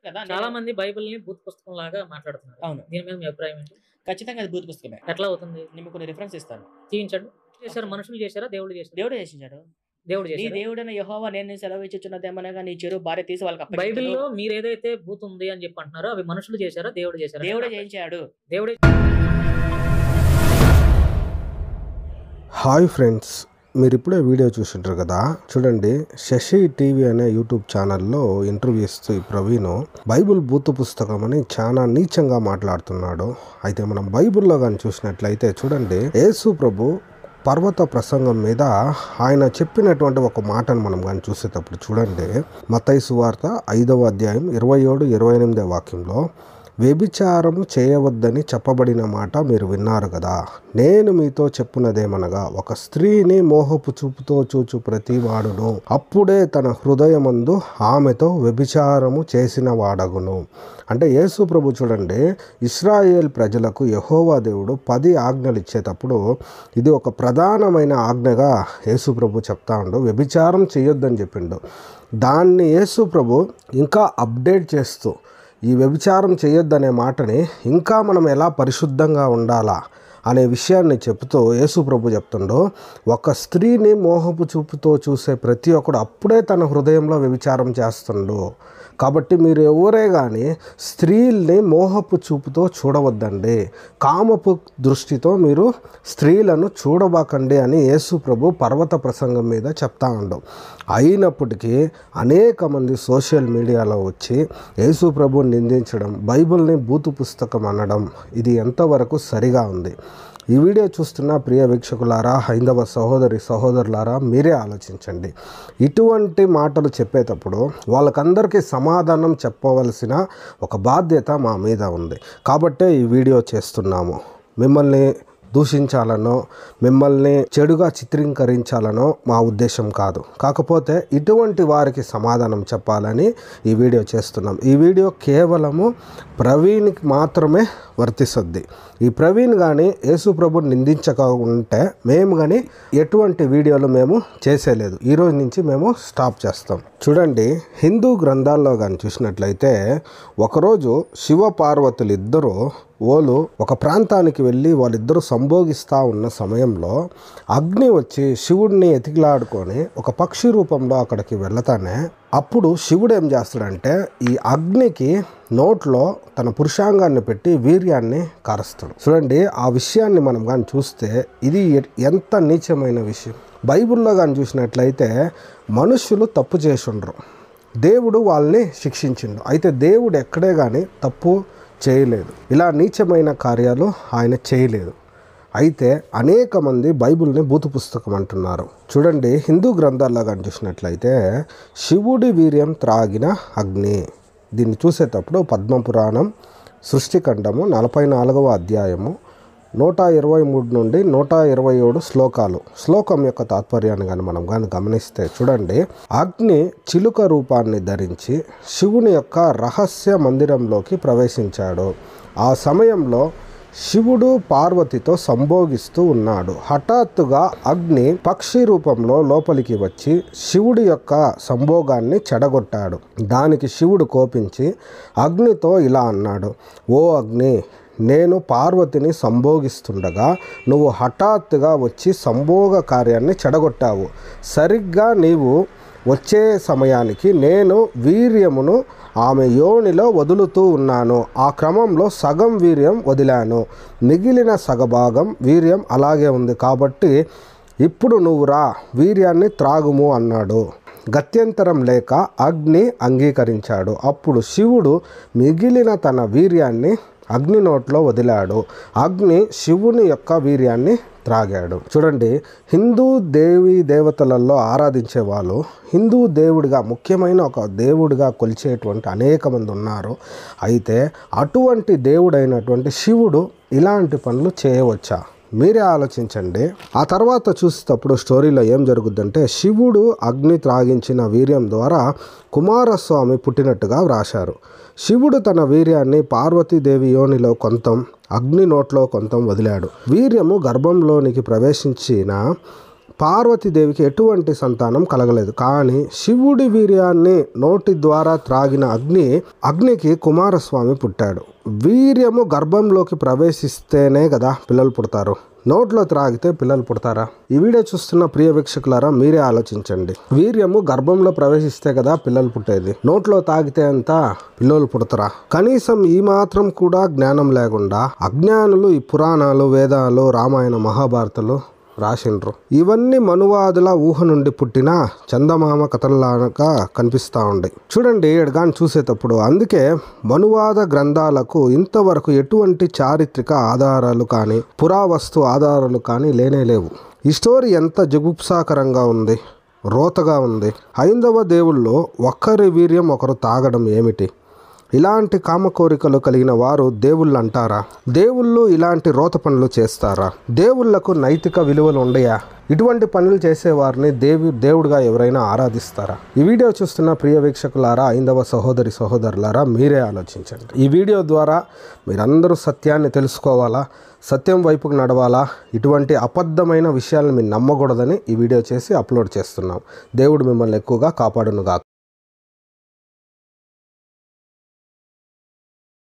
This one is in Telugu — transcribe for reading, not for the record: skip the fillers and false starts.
కదా! చాలా మంది బైబిల్‌ని బూత్ పుస్తకం లాగా మాట్లాడుతున్నారు. అవును. దీని మీద మీ అభిప్రాయం ఏంటి? ఖచ్చితంగా అది బూత్ పుస్తకమే. ఎట్లా అవుతుంది? నేను మీకు కొన్ని రిఫరెన్స్ ఇస్తాను. చూయించండి. చేశారు ఓకే. మనుషులు చేశారా? దేవుడు చేశారా? దేవుడే చేసించాడు. దేవుడు నీ చేశారా? దేవుడైన యెహోవా నేను సెలవిచ్చుచున్నదేమనగా నీ చెరు భార్య తీసి వాళ్ళకి అప్పగించును. బైబిల్‌లో మీరేదైతే బూత్ ఉంది అని చెప్పి అంటున్నారో అవి మనుషులు చేశారా? దేవుడు చేశారా? దేవుడే చేయించాడు. దేవుడే హాయ్ ఫ్రెండ్స్, మీరు ఇప్పుడే వీడియో చూసింటారు కదా. చూడండి, శశి టీవీ అనే యూట్యూబ్ ఛానల్లో ఇంటర్వ్యూ ఇస్తూ ఈ ప్రవీణ్ బైబిల్ బూతు పుస్తకం అని చాలా నీచంగా మాట్లాడుతున్నాడు. అయితే మనం బైబిల్లో కానీ చూసినట్లయితే చూడండి, యేసు ప్రభు పర్వత ప్రసంగం మీద ఆయన చెప్పినటువంటి ఒక మాటను మనం కానీ చూసేటప్పుడు చూడండి, మత్తయి సువార్త 5వ అధ్యాయం 27-28 వాక్యంలో, వ్యభిచారము చేయవద్దని చెప్పబడిన మాట మీరు విన్నారు కదా. నేను మీతో చెప్పున్నదేమనగా, ఒక స్త్రీని మోహపు చూపుతో చూచు ప్రతి వాడును అప్పుడే తన హృదయమందు ఆమెతో వ్యభిచారము చేసిన వాడగును. అంటే యేసు ప్రభు చూడండి, ఇశ్రాయేల్ ప్రజలకు యెహోవా దేవుడు 10 ఆజ్ఞలు ఇచ్చేటప్పుడు ఇది ఒక ప్రధానమైన ఆజ్ఞగా యేసు ప్రభు చెప్తా ఉండు. వ్యభిచారం చేయొద్దని చెప్పిండు. దాన్ని యేసు ప్రభు ఇంకా అప్డేట్ చేస్తూ ఈ వ్యభిచారం చేయొద్దనే మాటని ఇంకా మనం ఎలా పరిశుద్ధంగా ఉండాలా అనే విషయాన్ని చెప్తూ యేసు ప్రభు చెప్తుండో, ఒక స్త్రీని మోహపు చూపుతో చూసే ప్రతి ఒక్కడు అప్పుడే తన హృదయంలో వ్యభిచారం చేస్తుండు. కాబట్టి మీరు ఎవరే కానీ స్త్రీల్ని మోహపు చూపుతో చూడవద్దండి, కామపు దృష్టితో మీరు స్త్రీలను చూడబాకండి అని యేసు ప్రభు పర్వత ప్రసంగం మీద చెప్తా ఉండు. అయినప్పటికీ అనేక మంది సోషల్ మీడియాలో వచ్చి యేసు ప్రభుని నిందించడం, బైబిల్ని బూతు పుస్తకం అనడం, ఇది ఎంతవరకు సరిగా ఉంది? ఈ వీడియో చూస్తున్న ప్రియ వీక్షకులారా, హైందవ సహోదరి సహోదరులారా, మీరే ఆలోచించండి. ఇటువంటి మాటలు చెప్పేటప్పుడు వాళ్ళకందరికీ సమాధానం చెప్పవలసిన ఒక బాధ్యత మా మీద ఉంది. కాబట్టే ఈ వీడియో చేస్తున్నాము. మిమ్మల్ని దూషించాలనో మిమ్మల్ని చెడుగా చిత్రీకరించాలనో మా ఉద్దేశం కాదు. కాకపోతే ఇటువంటి వారికి సమాధానం చెప్పాలని ఈ వీడియో చేస్తున్నాం. ఈ వీడియో కేవలము ప్రవీణ్కి మాత్రమే వర్తిస్తుంది. ఈ ప్రవీణ్ కానీ యేసు ప్రభుని నిందించక ఉంటే మేము కానీ ఎటువంటి వీడియోలు మేము చేసేలేదు. ఈరోజు నుంచి మేము స్టాప్ చేస్తాం. చూడండి, హిందూ గ్రంథాల్లో కానీ చూసినట్లయితే ఒకరోజు శివ పార్వతులు ఇద్దరు ఒక ప్రాంతానికి వెళ్ళి వాళ్ళిద్దరూ సంభోగిస్తూ ఉన్న సమయంలో అగ్ని వచ్చి శివుడిని ఎతికిలాడుకొని ఒక పక్షి రూపంలో అక్కడికి వెళతానే, అప్పుడు శివుడు ఏం చేస్తాడంటే ఈ అగ్నికి నోట్లో తన పురుషాంగాన్ని పెట్టి వీర్యాన్ని కారుస్తాడు. చూడండి, ఆ విషయాన్ని మనం కానీ చూస్తే ఇది ఎంత నీచమైన విషయం. బైబిల్లో కానీ చూసినట్లయితే మనుషులు తప్పు చేసుండ్రు, దేవుడు వాళ్ళని శిక్షించిండు. అయితే దేవుడు ఎక్కడే కానీ తప్పు చేయలేదు, ఇలా నీచమైన కార్యాలు ఆయన చేయలేదు. అయితే అనేక మంది బైబిల్ని బూతు పుస్తకం అంటున్నారు. చూడండి, హిందూ గ్రంథాల్లో కానీ చూసినట్లయితే శివుడి వీర్యం త్రాగిన అగ్ని, దీన్ని చూసేటప్పుడు పద్మపురాణం సృష్టిఖండము 44వ అధ్యాయము 123 నుండి 127 శ్లోకాలు. శ్లోకం యొక్క తాత్పర్యాన్ని కానీ మనం కానీ గమనిస్తే చూడండి, అగ్ని చిలుక రూపాన్ని ధరించి శివుని యొక్క రహస్య మందిరంలోకి ప్రవేశించాడు. ఆ సమయంలో శివుడు పార్వతితో సంభోగిస్తూ ఉన్నాడు. హఠాత్తుగా అగ్ని పక్షి రూపంలో లోపలికి వచ్చి శివుడి యొక్క సంభోగాన్ని చెడగొట్టాడు. దానికి శివుడు కోపించి అగ్నితో ఇలా అన్నాడు, ఓ అగ్ని, నేను పార్వతిని సంభోగిస్తుండగా నువ్వు హఠాత్తుగా వచ్చి సంభోగ కార్యాన్ని చెడగొట్టావు. సరిగ్గా నీవు వచ్చే సమయానికి నేను వీర్యమును ఆమె యోనిలో వదులుతూ ఉన్నాను. ఆ క్రమంలో సగం వీర్యం వదిలాను, మిగిలిన సగభాగం వీర్యం అలాగే ఉంది. కాబట్టి ఇప్పుడు నువ్వు రా, వీర్యాన్ని త్రాగుము అన్నాడు. గత్యంతరం లేక అగ్ని అంగీకరించాడు. అప్పుడు శివుడు మిగిలిన తన వీర్యాన్ని అగ్ని నోట్లో వదిలాడు. అగ్ని శివుని యొక్క వీర్యాన్ని త్రాగాడు. చూడండి, హిందూ దేవి దేవతలలో ఆరాధించే వాళ్ళు హిందూ దేవుడిగా ముఖ్యమైన ఒక దేవుడిగా కొలిచేటువంటి అనేక మంది ఉన్నారు. అయితే అటువంటి దేవుడైనటువంటి శివుడు ఇలాంటి పనులు చేయవచ్చా? మీరే ఆలోచించండి. ఆ తర్వాత చూసేటప్పుడు స్టోరీలో ఏం జరుగుద్దంటే, శివుడు అగ్ని త్రాగించిన వీర్యం ద్వారా కుమారస్వామి పుట్టినట్టుగా వ్రాశారు. శివుడు తన వీర్యాన్ని పార్వతీదేవి యోనిలో కొంతం, అగ్ని నోట్లో కొంతం వదిలాడు. వీర్యము గర్భంలోనికి ప్రవేశించిన పార్వతీదేవికి ఎటువంటి సంతానం కలగలేదు. కానీ శివుడి వీర్యాన్ని నోటి ద్వారా త్రాగిన అగ్నికి కుమారస్వామి పుట్టాడు. వీర్యము గర్భంలోకి ప్రవేశిస్తేనే కదా పిల్లలు పుడతారు. నోట్లో త్రాగితే పిల్లలు పుడతారా? ఈ వీడియో చూస్తున్న ప్రియ వీక్షకులారా, మీరే ఆలోచించండి. వీర్యము గర్భంలో ప్రవేశిస్తే కదా పిల్లలు పుట్టేది. నోట్లో తాగితే అంతా పిల్లలు పుడతారా? కనీసం ఈ మాత్రం కూడా జ్ఞానం లేకుండా అజ్ఞానులు ఈ పురాణాలు, వేదాలు, రామాయణ, మహాభారతాలు రాసిండ్రు. ఇవన్నీ మనువాదుల ఊహ నుండి పుట్టిన చందమామ కథల్లాగా కనిపిస్తూ ఉండే. చూడండి ఎడగాని చూసేటప్పుడు. అందుకే మనువాద గ్రంథాలకు ఇంతవరకు ఎటువంటి చారిత్రక ఆధారాలు కానీ పురావస్తు ఆధారాలు కానీ లేనేలేవు. ఈ స్టోరీ ఎంత జగుప్సాకరంగా ఉంది, రోతగా ఉంది. హైందవ దేవుల్లో ఒక్కరి వీర్యం ఒకరు తాగడం ఏమిటి? ఇలాంటి కామ కోరికలు కలిగిన వారు దేవుళ్ళు అంటారా? దేవుళ్ళు ఇలాంటి రోత పనులు చేస్తారా? దేవుళ్లకు నైతిక విలువలు ఉండయా? ఇటువంటి పనులు చేసేవారిని దేవుడిగా ఎవరైనా ఆరాధిస్తారా? ఈ వీడియో చూస్తున్న ప్రియ వీక్షకులారా, హైందవ సహోదరి సహోదరులారా, మీరే ఆలోచించండి. ఈ వీడియో ద్వారా మీరందరూ సత్యాన్ని తెలుసుకోవాలా, సత్యం వైపుకు నడవాలా, ఇటువంటి అబద్ధమైన విషయాలను మీరు నమ్మకూడదని ఈ వీడియో చేసి అప్లోడ్ చేస్తున్నాం. దేవుడు మిమ్మల్ని ఎక్కువగా కాపాడునుగా.